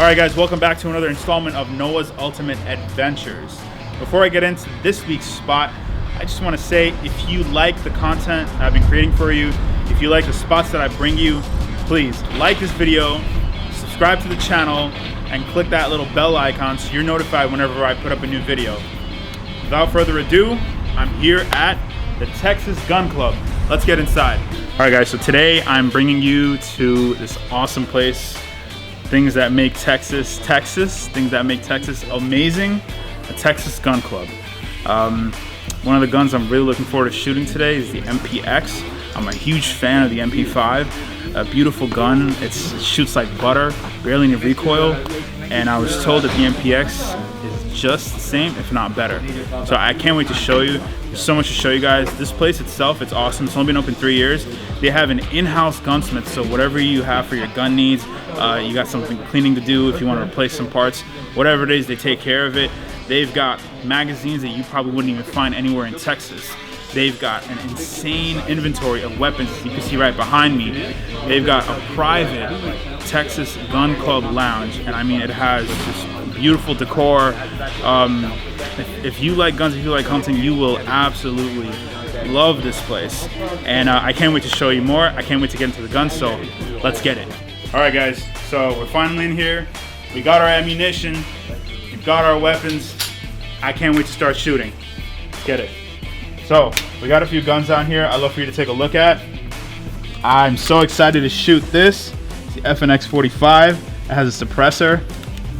Alright guys, welcome back to another installment of Noah's Ultimate Adventures. Before I get into this week's spot, I just want to say, if you like the content I've been creating for you, if you like the spots that I bring you, please like this video, subscribe to the channel, and click that little bell icon so you're notified whenever I put up a new video. Without further ado, I'm here at the Texas Gun Club. Let's get inside. Alright guys, so today I'm bringing you to this awesome place. Things that make Texas, things that make Texas amazing, a Texas Gun Club. One of the guns I'm really looking forward to shooting today is the MPX. I'm a huge fan of the MP5. A beautiful gun, it shoots like butter, barely any recoil, and I was told that the MPX is just the same, if not better. So I can't wait to show you. There's so much to show you guys. This place itself, it's awesome. It's only been open 3 years. They have an in-house gunsmith, so whatever you have for your gun needs, you got something cleaning to do, if you want to replace some parts, whatever it is, they take care of it. They've got magazines that you probably wouldn't even find anywhere in Texas. They've got an insane inventory of weapons, you can see right behind me. They've got a private Texas Gun Club lounge, and I mean, it has this beautiful decor. If you like guns, if you like hunting, you will absolutely love this place. And I can't wait to show you more. I can't wait to get into the guns, so let's get it. All right guys, so we're finally in here. We got our ammunition, we've got our weapons. I can't wait to start shooting. Let's get it. So we got a few guns down here I'd love for you to take a look at. I'm so excited to shoot this. It's the FNX 45. It has a suppressor.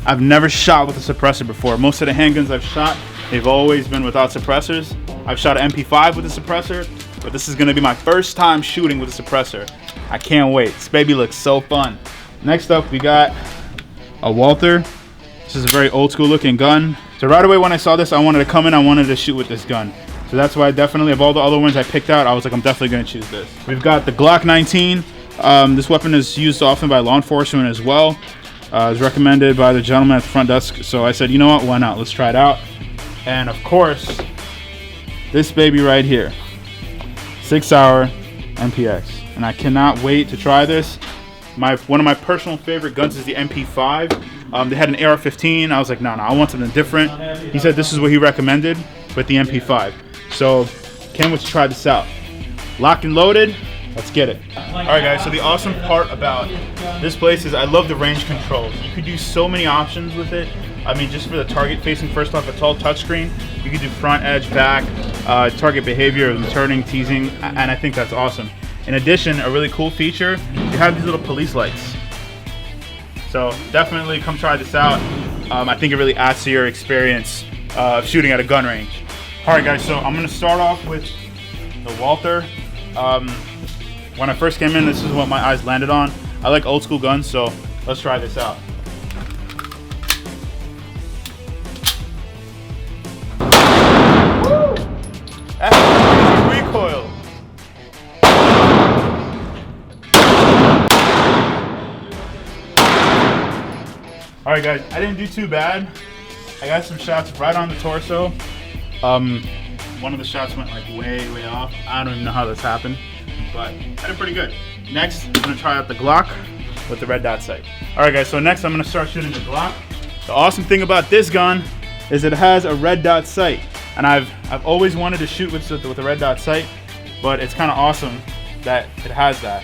I've never shot with a suppressor before. Most of the handguns I've shot, they've always been without suppressors. I've shot an MP5 with a suppressor, but this is gonna be my first time shooting with a suppressor. I can't wait. This baby looks so fun. Next up, we got a Walther. This is a very old school looking gun. So right away when I saw this, I wanted to come in, I wanted to shoot with this gun. So that's why definitely, of all the other ones I picked out, I was like, I'm definitely gonna choose this. We've got the Glock 19. This weapon is used often by law enforcement as well. It's recommended by the gentleman at the front desk. So I said, you know what, why not? Let's try it out. And of course, this baby right here, 6 Hour MPX. And I cannot wait to try this. One of my personal favorite guns is the MP5. They had an AR-15. I was like, no, I want something different. He said this is what he recommended with the MP5. So can't wait to try this out. Locked and loaded, let's get it. All right guys, so the awesome part about this place is I love the range controls. You could do so many options with it. I mean, just for the target facing, first off, a tall touchscreen. You could do front, edge, back, target behavior, turning, teasing, and I think that's awesome. In addition, a really cool feature, you have these little police lights. So definitely come try this out. I think it really adds to your experience of shooting at a gun range. All right guys, so I'm gonna start off with the Walther. When I first came in, this is what my eyes landed on. I like old school guns, so let's try this out. Woo! That's recoil. All right guys, I didn't do too bad. I got some shots right on the torso. One of the shots went like way off. I don't even know how this happened, but I did pretty good. Next, I'm gonna try out the Glock with the red dot sight. All right guys, so next I'm gonna start shooting the Glock. The awesome thing about this gun is it has a red dot sight, and I've always wanted to shoot with a red dot sight, but it's kind of awesome that it has that.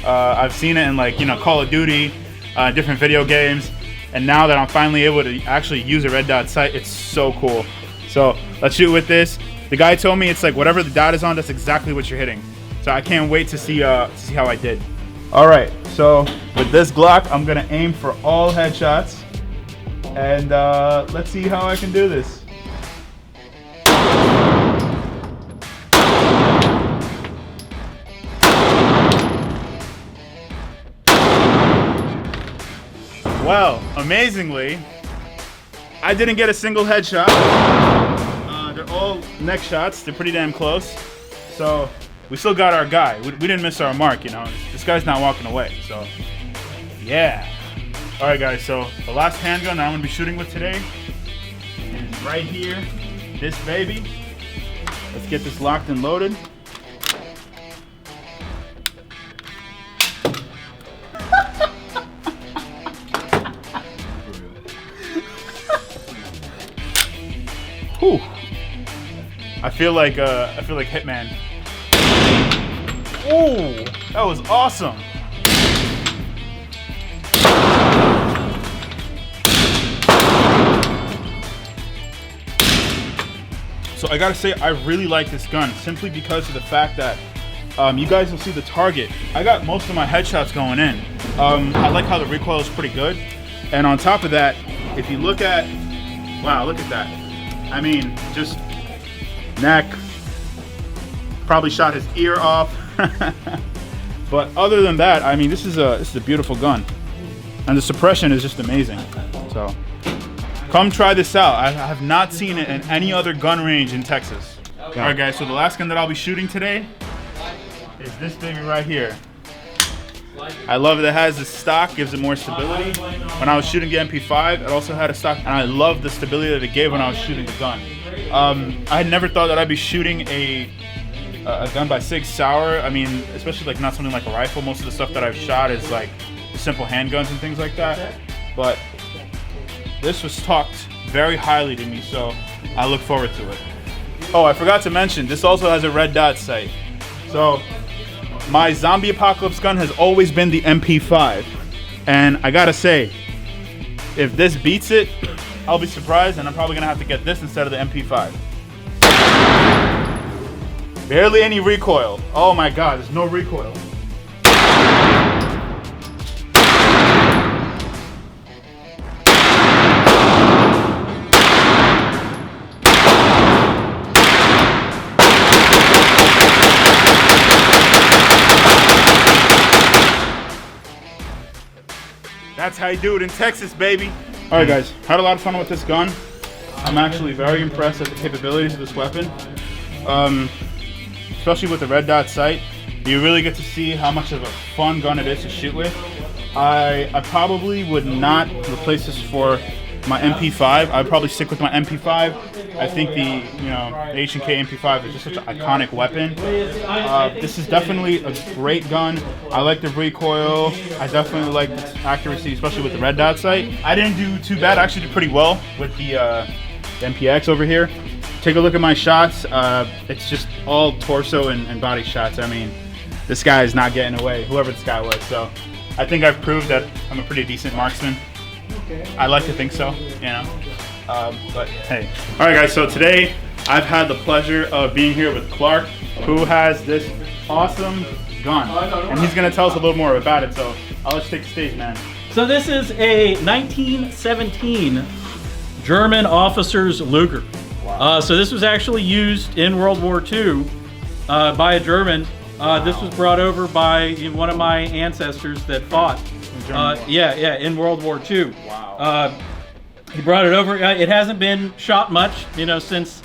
I've seen it in, like, you know, Call of Duty, different video games. And now that I'm finally able to actually use a red dot sight, it's so cool. So let's shoot with this. The guy told me it's like whatever the dot is on, that's exactly what you're hitting. So I can't wait to see how I did. All right, so with this Glock, I'm gonna aim for all headshots. And let's see how I can do this. Well, amazingly, I didn't get a single headshot. They're all neck shots. They're pretty damn close. So we still got our guy. We didn't miss our mark, you know. This guy's not walking away, so yeah. All right, guys, so the last handgun I'm gonna be shooting with today is right here, this baby. Let's get this locked and loaded. Whew. I feel like Hitman. Ooh, that was awesome. So I gotta say, I really like this gun simply because of the fact that you guys will see the target. I got most of my headshots going in. I like how the recoil is pretty good. And on top of that, if you look at, wow, look at that. I mean, just neck, probably shot his ear off. But other than that, I mean, this is a beautiful gun. And the suppression is just amazing. So come try this out. I have not seen it in any other gun range in Texas. Okay. All right, guys, so the last gun that I'll be shooting today is this baby right here. I love that it has the stock, gives it more stability. When I was shooting the MP5, it also had a stock, and I love the stability that it gave when I was shooting the gun. I had never thought that I'd be shooting a gun by Sig Sauer. I mean, especially like not something like a rifle. Most of the stuff that I've shot is like simple handguns and things like that. But this was talked very highly to me, so I look forward to it. Oh, I forgot to mention, this also has a red dot sight. So my zombie apocalypse gun has always been the MP5. And I gotta say, if this beats it, I'll be surprised, and I'm probably gonna have to get this instead of the MP5. Barely any recoil. Oh my God, there's no recoil. That's how you do it in Texas, baby. All right, guys, had a lot of fun with this gun. I'm actually very impressed at the capabilities of this weapon. Especially with the red dot sight, you really get to see how much of a fun gun it is to shoot with. I probably would not replace this for my MP5. I'd probably stick with my MP5. I think the H&K MP5 is just such an iconic weapon. This is definitely a great gun. I like the recoil. I definitely like its accuracy, especially with the red dot sight. I didn't do too bad. I actually did pretty well with the MPX over here. Take a look at my shots. It's just all torso and body shots. I mean, this guy is not getting away, whoever this guy was. So I think I've proved that I'm a pretty decent marksman. I like to think so, you know. But hey. All right, guys, so today I've had the pleasure of being here with Clark, who has this awesome gun. And he's gonna tell us a little more about it, so I'll let you take the stage, man. So this is a 1917 German officer's Luger. Wow. So this was actually used in World War II by a German. Wow. This was brought over by one of my ancestors that fought. In World War II. Wow. He brought it over. It hasn't been shot much, since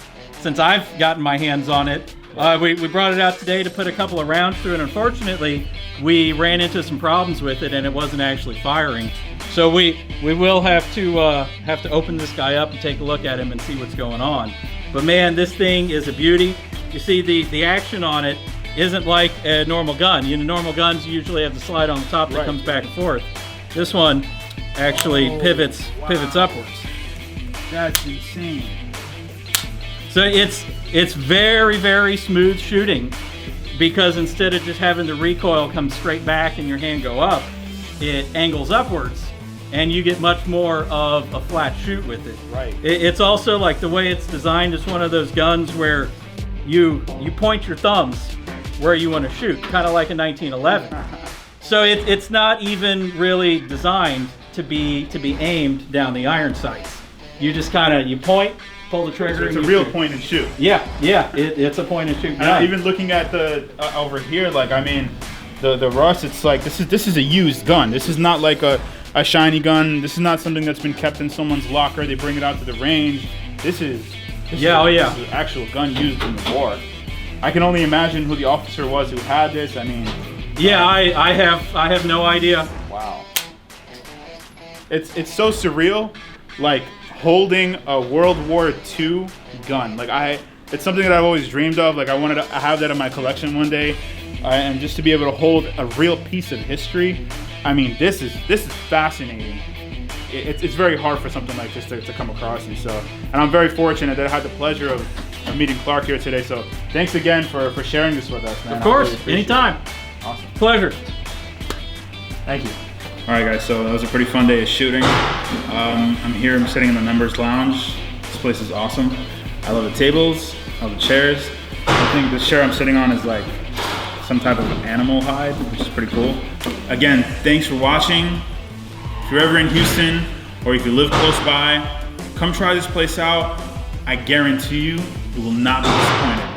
I've gotten my hands on it. We brought it out today to put a couple of rounds through it. Unfortunately, we ran into some problems with it, and it wasn't actually firing. So we will have to open this guy up and take a look at him and see what's going on. But man, this thing is a beauty. You see the action on it isn't like a normal gun. Normal guns usually have the slide on the top that comes back and forth. This one actually pivots upwards. That's insane. So it's very, very smooth shooting, because instead of just having the recoil come straight back and your hand go up, it angles upwards, and you get much more of a flat shoot with it. Right. It's also like the way it's designed is one of those guns where you point your thumbs where you want to shoot, kind of like a 1911. So it's not even really designed to be aimed down the iron sights. You just you point, pull the trigger. So it's a real point and shoot. Yeah, it's a point and shoot gun. And even looking at the over here, like, I mean, the rust, it's like this is a used gun. This is not like a shiny gun. This is not something that's been kept in someone's locker. They bring it out to the range. This is an actual gun used in the war. I can only imagine who the officer was who had this. I mean, yeah, I have no idea. Wow. It's so surreal, like holding a World War II gun. Like it's something that I've always dreamed of. Like I wanted to have that in my collection one day, and just to be able to hold a real piece of history. I mean, this is fascinating. it's very hard for something like this to come across you. So, and I'm very fortunate that I had the pleasure of meeting Clark here today. So thanks again for sharing this with us, man. Of course, really anytime. Awesome. Pleasure. Thank you. All right, guys, so that was a pretty fun day of shooting. I'm here, I'm sitting in the members lounge. This place is awesome. I love the tables, I love the chairs. I think the chair I'm sitting on is like some type of animal hide, which is pretty cool. Again, thanks for watching. If you're ever in Houston, or if you live close by, come try this place out. I guarantee you will not be disappointed.